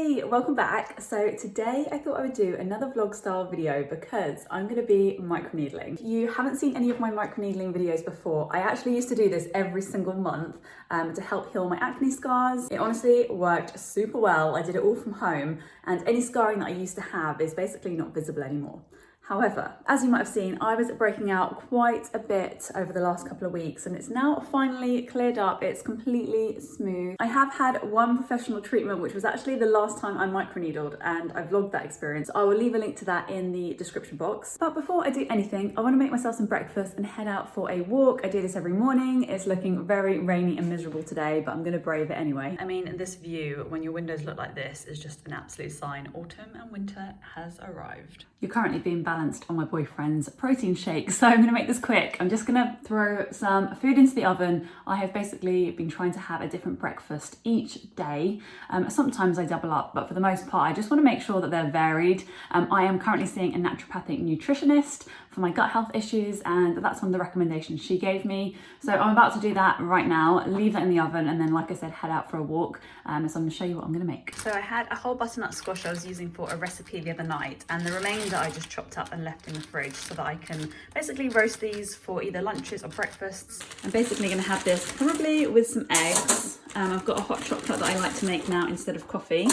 Hey, welcome back. So today I thought I would do another vlog style video because I'm going to be microneedling. If you haven't seen any of my microneedling videos before, I actually used to do this every single month to help heal my acne scars. It honestly worked super well. I did it all from home and any scarring that I used to have is basically not visible anymore. However, as you might have seen, I was breaking out quite a bit over the last couple of weeks and it's now finally cleared up. It's completely smooth. I have had one professional treatment, which was actually the last time I microneedled, and I vlogged that experience. I will leave a link to that in the description box. But before I do anything, I want to make myself some breakfast and head out for a walk. I do this every morning. It's looking very rainy and miserable today, but I'm going to brave it anyway. I mean, this view, when your windows look like this, is just an absolute sign autumn and winter has arrived. You're currently being balanced on my boyfriend's protein shake, so I'm going to make this quick. I'm just going to throw some food into the oven. I have basically been trying to have a different breakfast each day. Sometimes I double up, but for the most part I just want to make sure that they're varied. I am currently seeing a naturopathic nutritionist for my gut health issues, and that's one of the recommendations she gave me. So I'm about to do that right now, leave that in the oven, and then, like I said, head out for a walk. So I'm going to show you what I'm going to make. So I had a whole butternut squash I was using for a recipe the other night, and the remainder I just chopped up and left in the fridge so that I can basically roast these for either lunches or breakfasts. I'm basically going to have this probably with some eggs. I've got a hot chocolate that I like to make now instead of coffee,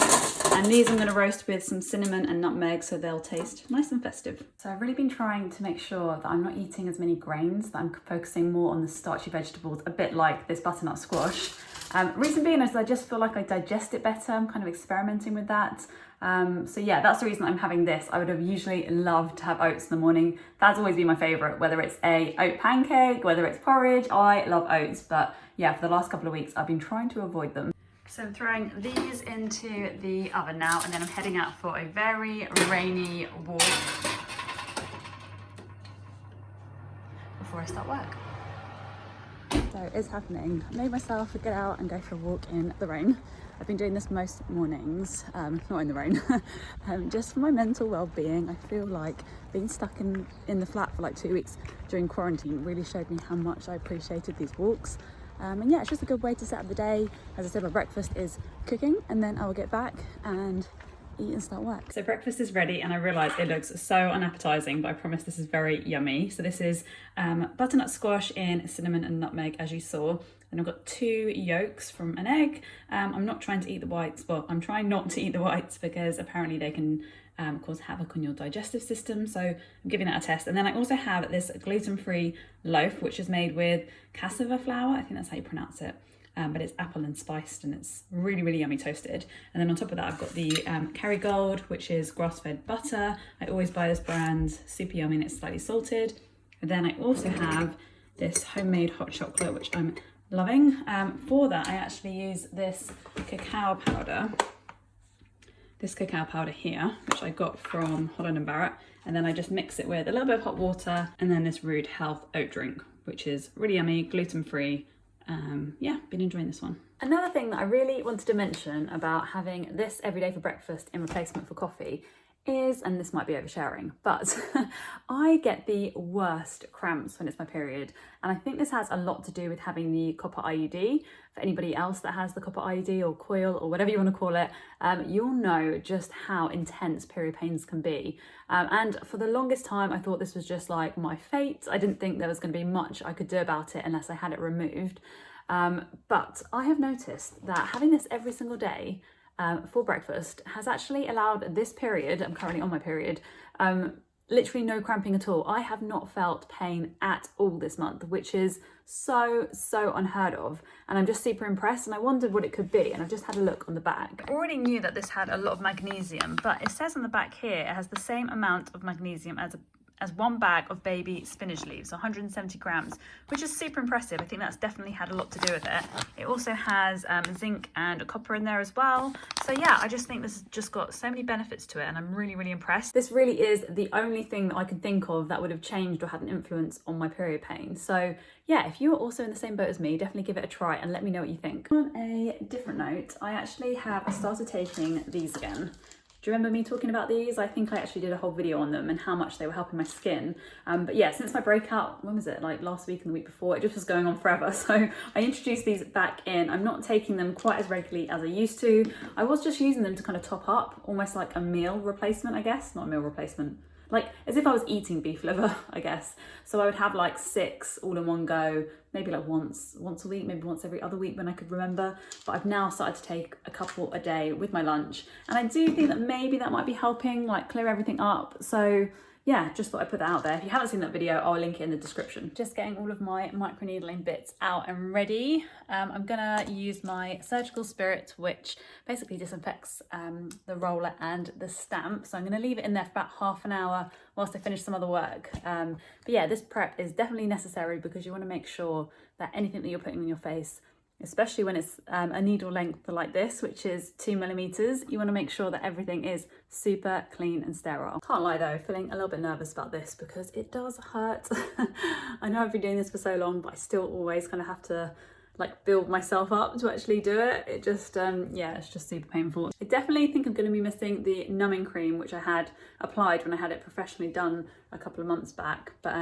and these I'm going to roast with some cinnamon and nutmeg so they'll taste nice and festive. So I've really been trying to make sure that I'm not eating as many grains, that I'm focusing more on the starchy vegetables, a bit like this butternut squash. Reason being is I just feel like I digest it better. I'm kind of experimenting with that. So yeah, that's the reason I'm having this. I would have usually loved to have oats in the morning. That's always been my favorite, whether it's a oat pancake, whether it's porridge. I love oats, but yeah, for the last couple of weeks, I've been trying to avoid them. So I'm throwing these into the oven now, and then I'm heading out for a very rainy walk before I start work. So it's happening. I made myself get out and go for a walk in the rain. I've been doing this most mornings, not in the rain, just for my mental well-being. I feel like being stuck in the flat for like 2 weeks during quarantine really showed me how much I appreciated these walks. And yeah, it's just a good way to set up the day. As I said, my breakfast is cooking, and then I will get back and eat and start work. So breakfast is ready, and I realise it looks so unappetizing, but I promise this is very yummy. So this is butternut squash in cinnamon and nutmeg, as you saw. And I've got 2 yolks from an egg. I'm not trying to eat the whites. Well, I'm trying not to eat the whites because apparently they can cause havoc on your digestive system. So I'm giving that a test. And then I also have this gluten-free loaf, which is made with cassava flour. I think that's how you pronounce it. But it's apple and spiced, and it's really yummy toasted. And then on top of that, I've got the Kerrygold, which is grass-fed butter. I always buy this brand, super yummy, and it's slightly salted. And then I also have this homemade hot chocolate, which I'm loving. For that, I actually use this cacao powder. This cacao powder here, which I got from Holland & Barrett. And then I just mix it with a little bit of hot water, and then this Rude Health oat drink, which is really yummy, gluten-free. Yeah, been enjoying this one. Another thing that I really wanted to mention about having this every day for breakfast in replacement for coffee is, and this might be oversharing, but I get the worst cramps when it's my period, and I think this has a lot to do with having the copper IUD. For anybody else that has the copper IUD or coil or whatever you want to call it, you'll know just how intense period pains can be. And for the longest time, I thought this was just like my fate. I didn't think there was going to be much I could do about it unless I had it removed. But I have noticed that having this every single day for breakfast has actually allowed this period, I'm currently on my period, literally no cramping at all. I have not felt pain at all this month, which is so unheard of, and I'm just super impressed, and I wondered what it could be, and I've just had a look on the back. I already knew that this had a lot of magnesium, but it says on the back here it has the same amount of magnesium as 1 bag of baby spinach leaves, 170 grams, which is super impressive. I think that's definitely had a lot to do with it. It also has zinc and copper in there as well. So yeah, I just think this has just got so many benefits to it, and I'm really impressed. This really is the only thing that I can think of that would have changed or had an influence on my period pain. So yeah, if you're also in the same boat as me, definitely give it a try and let me know what you think. On a different note, I actually have started taking these again, Do you remember me talking about these? I think I actually did a whole video on them and how much they were helping my skin. But yeah, since my breakout, when was it? Like last week and the week before, it just was going on forever. So I introduced these back in. I'm not taking them quite as regularly as I used to. I was just using them to kind of top up, almost like a meal replacement, I guess. Not a meal replacement. Like as if I was eating beef liver, I guess. So I would have like 6 all in one go, maybe like once a week, maybe once every other week when I could remember. But I've now started to take a couple a day with my lunch. And I do think that maybe that might be helping like clear everything up. So yeah, just thought I'd put that out there. If you haven't seen that video, I'll link it in the description. Just getting all of my microneedling bits out and ready. I'm gonna use my surgical spirit, which basically disinfects the roller and the stamp. So I'm gonna leave it in there for about half an hour whilst I finish some other work. But yeah, this prep is definitely necessary because you wanna make sure that anything that you're putting on your face, especially when it's a needle length like this, which is 2 millimeters, you want to make sure that everything is super clean and sterile. Can't lie though, feeling a little bit nervous about this because it does hurt. I know I've been doing this for so long, but I still always kind of have to like build myself up to actually do it. It just, yeah, it's just super painful. I definitely think I'm going to be missing the numbing cream, which I had applied when I had it professionally done a couple of months back. But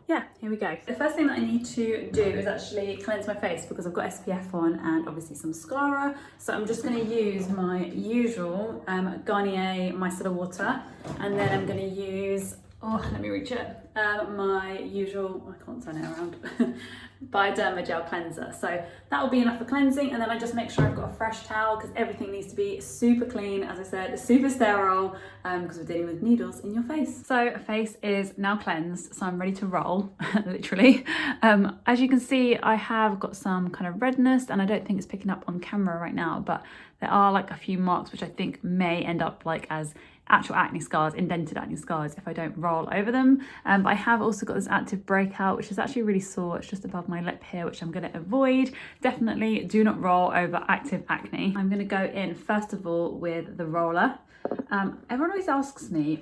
yeah, here we go. The first thing that I need to do is actually cleanse my face because I've got SPF on and obviously some mascara. So I'm just going to use my usual Garnier micellar water, and then I'm going to use, oh, let me reach it, my usual, I can't turn it around, Bioderma gel cleanser. So that will be enough for cleansing, and then I just make sure I've got a fresh towel because everything needs to be super clean, as I said, super sterile, because we're dealing with needles in your face. So face is now cleansed, so I'm ready to roll, literally. As you can see, I have got some kind of redness, and I don't think it's picking up on camera right now, but there are like a few marks which I think may end up like as actual acne scars, indented acne scars, if I don't roll over them. But I have also got this active breakout, which is actually really sore. It's just above my lip here, which I'm going to avoid. Definitely do not roll over active acne. I'm going to go in first of all with the roller. Everyone always asks me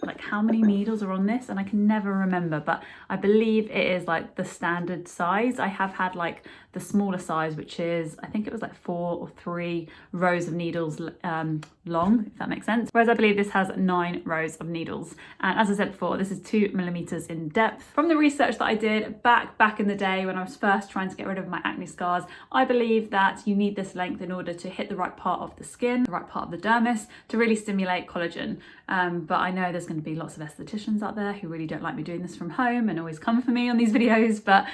like how many needles are on this, and I can never remember, but I believe it is like the standard size. I have had like the smaller size, which is, I think it was like 4 or 3 rows of needles long, if that makes sense. Whereas I believe this has 9 rows of needles. And as I said before, this is 2 millimeters in depth. From the research that I did back in the day when I was first trying to get rid of my acne scars, I believe that you need this length in order to hit the right part of the skin, the right part of the dermis, to really stimulate collagen. But I know there's going to be lots of estheticians out there who really don't like me doing this from home and always come for me on these videos. But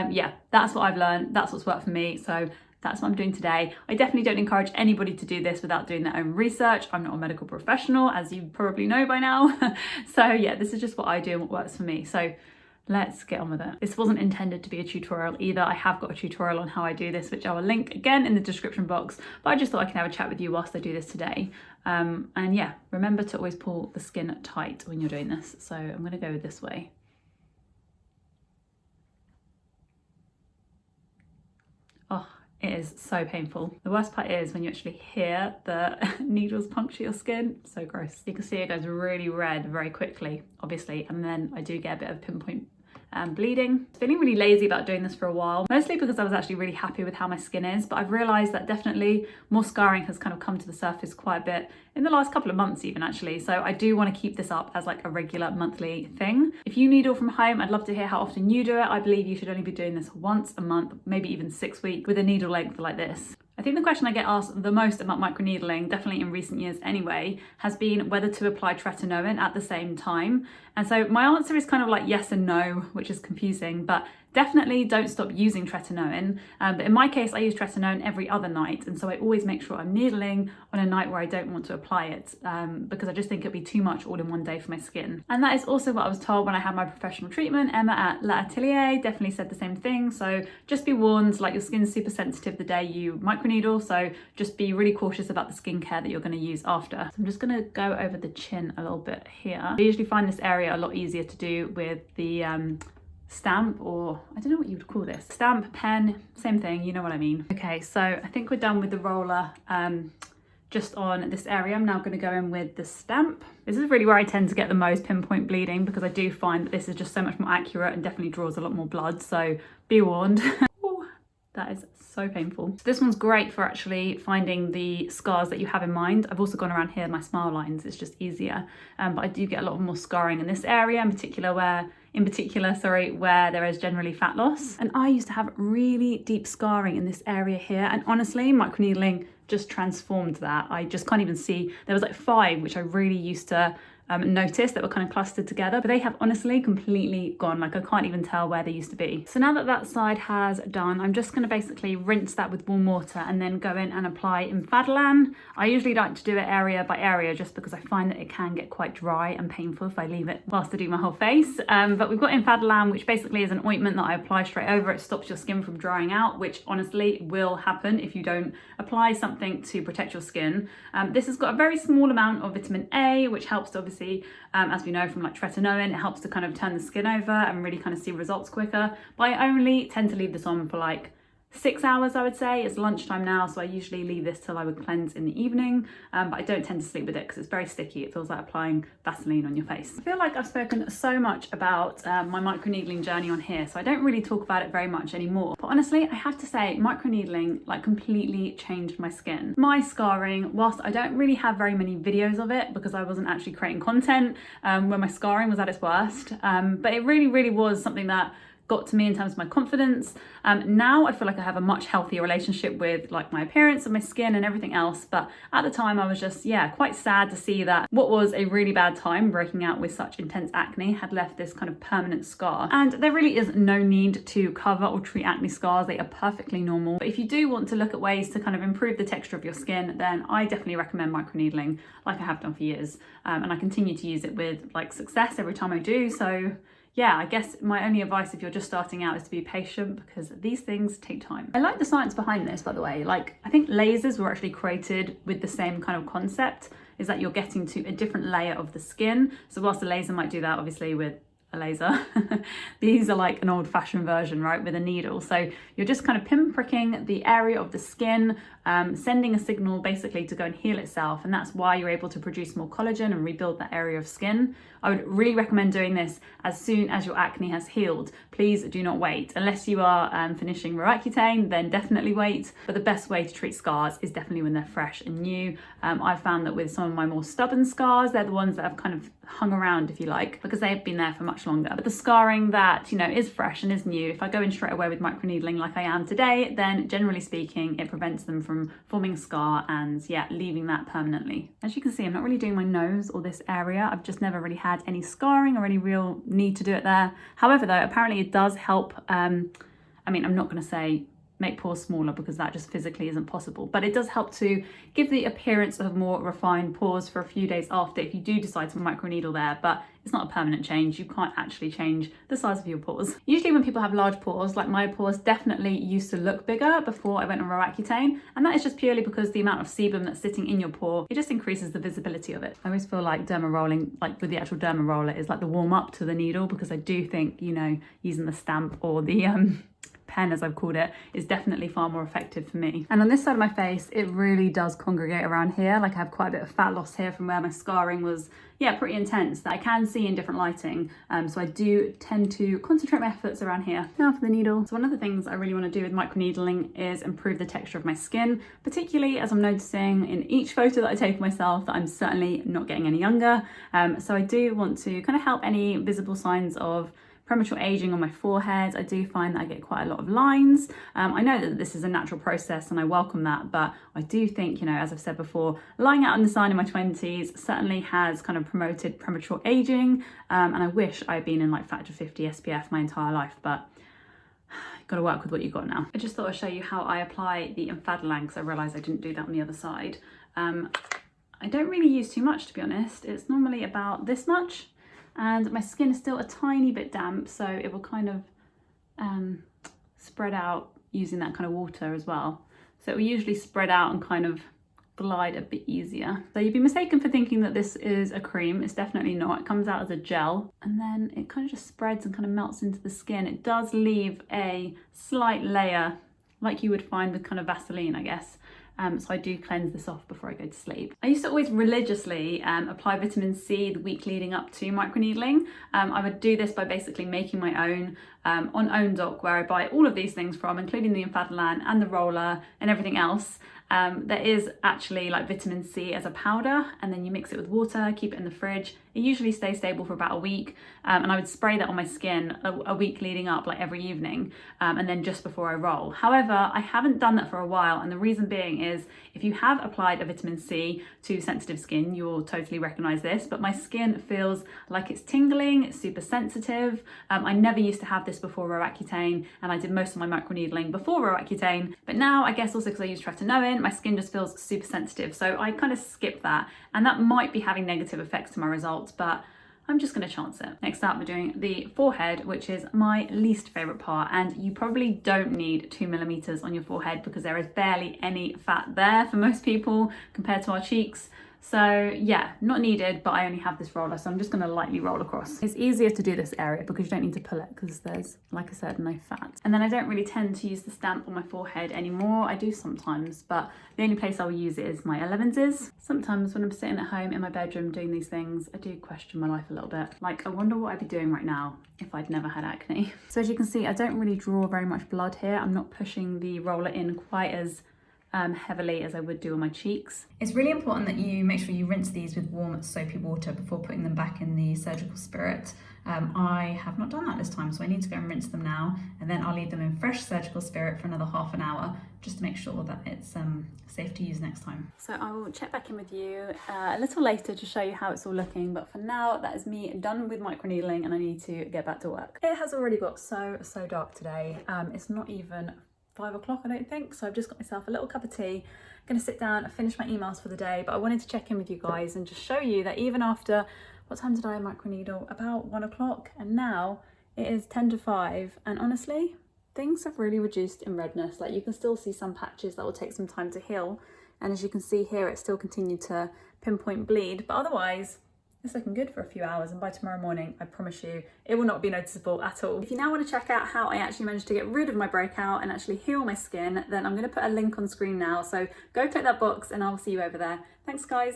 yeah, that's what I've learned. That's what's worked for me. So that's what I'm doing today. I definitely don't encourage anybody to do this without doing their own research. I'm not a medical professional, as you probably know by now. So yeah, this is just what I do and what works for me. So let's get on with it. This wasn't intended to be a tutorial either. I have got a tutorial on how I do this, which I will link again in the description box, but I just thought I can have a chat with you whilst I do this today. And yeah, remember to always pull the skin tight when you're doing this. So I'm gonna go this way. Oh, it is so painful. The worst part is when you actually hear the needles puncture your skin. So gross. You can see it goes really red very quickly, obviously, and then I do get a bit of pinpoint bleeding. Feeling really lazy about doing this for a while, mostly because I was actually really happy with how my skin is, but I've realised that definitely more scarring has kind of come to the surface quite a bit in the last couple of months even, actually. So I do want to keep this up as like a regular monthly thing. If you needle from home, I'd love to hear how often you do it. I believe you should only be doing this once a month, maybe even 6 weeks with a needle length like this. I think the question I get asked the most about microneedling, definitely in recent years anyway, has been whether to apply tretinoin at the same time. And so my answer is kind of like yes and no, which is confusing, but definitely don't stop using tretinoin. But in my case, I use tretinoin every other night. And so I always make sure I'm needling on a night where I don't want to apply it because I just think it'd be too much all in one day for my skin. And that is also what I was told when I had my professional treatment. Emma at L'Atelier definitely said the same thing. So just be warned, like your skin's super sensitive the day you microneedle. So just be really cautious about the skincare that you're going to use after. So I'm just going to go over the chin a little bit here. I usually find this area a lot easier to do with the stamp, or I don't know what you would call this, stamp, pen, same thing, you know what I mean. Okay, so I think we're done with the roller just on this area. I'm now going to go in with the stamp. This is really where I tend to get the most pinpoint bleeding because I do find that this is just so much more accurate and definitely draws a lot more blood, so be warned. Ooh, That is so painful. So this one's great for actually finding the scars that you have in mind. I've also gone around here, my smile lines, it's just easier. But I do get a lot more scarring in this area in particular where there is generally fat loss. And I used to have really deep scarring in this area here. And honestly, microneedling just transformed that. I just can't even see. There was like 5, which I really used to notice that were kind of clustered together, but they have honestly completely gone. Like I can't even tell where they used to be. So now that that side has done, I'm just going to basically rinse that with warm water and then go in and apply Emphatics. I usually like to do it area by area just because I find that it can get quite dry and painful if I leave it whilst I do my whole face. But we've got Emphatics, which basically is an ointment that I apply straight over. It stops your skin from drying out, which honestly will happen if you don't apply something to protect your skin. This has got a very small amount of vitamin A, which helps to obviously, as we know from like tretinoin, it helps to kind of turn the skin over and really kind of see results quicker. But I only tend to leave this on for like 6 hours, I would say. It's lunchtime now, so I usually leave this till I would cleanse in the evening, but I don't tend to sleep with it because it's very sticky. It feels like applying Vaseline on your face. I feel like I've spoken so much about my microneedling journey on here, so I don't really talk about it very much anymore. But honestly, I have to say microneedling like completely changed my skin. My scarring, whilst I don't really have very many videos of it because I wasn't actually creating content when my scarring was at its worst, but it really was something that got to me in terms of my confidence. Now I feel like I have a much healthier relationship with like my appearance and my skin and everything else. But at the time I was just, quite sad to see that what was a really bad time breaking out with such intense acne had left this kind of permanent scar. And there really is no need to cover or treat acne scars. They are perfectly normal. But if you do want to look at ways to kind of improve the texture of your skin, then I definitely recommend microneedling like I have done for years. And I continue to use it with like success every time I do. So yeah, I guess my only advice if you're just starting out is to be patient because these things take time. I like the science behind this, by the way. Like, I think lasers were actually created with the same kind of concept, is that you're getting to a different layer of the skin. So whilst a laser might do that, obviously, with a laser, these are like an old-fashioned version, right, with a needle. So you're just kind of pinpricking the area of the skin, sending a signal basically to go and heal itself, and that's why you're able to produce more collagen and rebuild that area of skin. I would really recommend doing this as soon as your acne has healed. Please do not wait. Unless you are finishing Roaccutane, then definitely wait. But the best way to treat scars is definitely when they're fresh and new. I've found that with some of my more stubborn scars, they're the ones that have kind of hung around, if you like, because they have been there for much longer. But the scarring that, is fresh and is new, if I go in straight away with microneedling like I am today, then generally speaking, it prevents them from forming a scar and leaving that permanently. As you can see, I'm not really doing my nose or this area. I've just never really had any scarring or any real need to do it there. However, though, apparently it does help. I'm not going to say make pores smaller because that just physically isn't possible, but it does help to give the appearance of more refined pores for a few days after if you do decide to microneedle there. But it's not a permanent change. You can't actually change the size of your pores. Usually when people have large pores, like my pores definitely used to look bigger before I went on Roaccutane, and that is just purely because the amount of sebum that's sitting in your pore, it just increases the visibility of it. I always feel like derma rolling, like with the actual derma roller, is like the warm up to the needle, because I do think, using the stamp or the pen, as I've called it, is definitely far more effective for me. And on this side of my face, it really does congregate around here. Like I have quite a bit of fat loss here from where my scarring was, pretty intense, that I can see in different lighting. So I do tend to concentrate my efforts around here. Now for the needle. So one of the things I really want to do with microneedling is improve the texture of my skin, particularly as I'm noticing in each photo that I take of myself that I'm certainly not getting any younger. So I do want to kind of help any visible signs of premature aging on my forehead. I do find that I get quite a lot of lines. I know that this is a natural process and I welcome that, but I do think, as I've said before, lying out in the sun in my 20s certainly has kind of promoted premature aging. And I wish I'd been in like factor 50 SPF my entire life, but you've got to work with what you've got now. I just thought I'd show you how I apply the Emphatics because I realised I didn't do that on the other side. I don't really use too much, to be honest. It's normally about this much. And my skin is still a tiny bit damp, so it will kind of spread out using that kind of water as well. So it will usually spread out and kind of glide a bit easier. So you'd be mistaken for thinking that this is a cream. It's definitely not. It comes out as a gel and then it kind of just spreads and kind of melts into the skin. It does leave a slight layer like you would find with kind of Vaseline, I guess. So I do cleanse this off before I go to sleep. I used to always religiously apply vitamin C the week leading up to microneedling. I would do this by basically making my own on OwnDoc, where I buy all of these things from, including the Emphatics and the roller and everything else. There is actually like vitamin C as a powder, and then you mix it with water, keep it in the fridge. It usually stays stable for about a week, and I would spray that on my skin a week leading up, like every evening, and then just before I roll. However, I haven't done that for a while, and the reason being is if you have applied a vitamin C to sensitive skin, you'll totally recognize this, but my skin feels like it's tingling, it's super sensitive. I never used to have this before Roaccutane, and I did most of my microneedling before Roaccutane, but now I guess also because I use tretinoin, my skin just feels super sensitive, so I kind of skip that, and that might be having negative effects to my results, but I'm just going to chance it. Next up, we're doing the forehead, which is my least favorite part, and you probably don't need 2 millimeters on your forehead because there is barely any fat there for most people compared to our cheeks. So yeah, not needed, but I only have this roller, so I'm just going to lightly roll across. It's easier to do this area because you don't need to pull it because there's, like I said, no fat. And then I don't really tend to use the stamp on my forehead anymore. I do sometimes, but the only place I'll use it is my allowances. Sometimes when I'm sitting at home in my bedroom doing these things, I do question my life a little bit. Like, I wonder what I'd be doing right now if I'd never had acne. So as you can see, I don't really draw very much blood here. I'm not pushing the roller in quite as heavily as I would do on my cheeks. It's really important that you make sure you rinse these with warm soapy water before putting them back in the surgical spirit. I have not done that this time, so I need to go and rinse them now, and then I'll leave them in fresh surgical spirit for another half an hour just to make sure that it's safe to use next time. So I will check back in with you a little later to show you how it's all looking, but for now that is me done with microneedling and I need to get back to work. It has already got so dark today. It's not even 5 o'clock, I don't think, so I've just got myself a little cup of tea. I'm going to sit down and finish my emails for the day, but I wanted to check in with you guys and just show you that even after, what time did I microneedle? About 1 o'clock, and now it is 10 to 5, and honestly, things have really reduced in redness. Like, you can still see some patches that will take some time to heal, and as you can see here, it still continued to pinpoint bleed, but otherwise, it's looking good for a few hours, and by tomorrow morning, I promise you, it will not be noticeable at all. If you now want to check out how I actually managed to get rid of my breakout and actually heal my skin, then I'm going to put a link on screen now. So go click that box and I'll see you over there. Thanks, guys.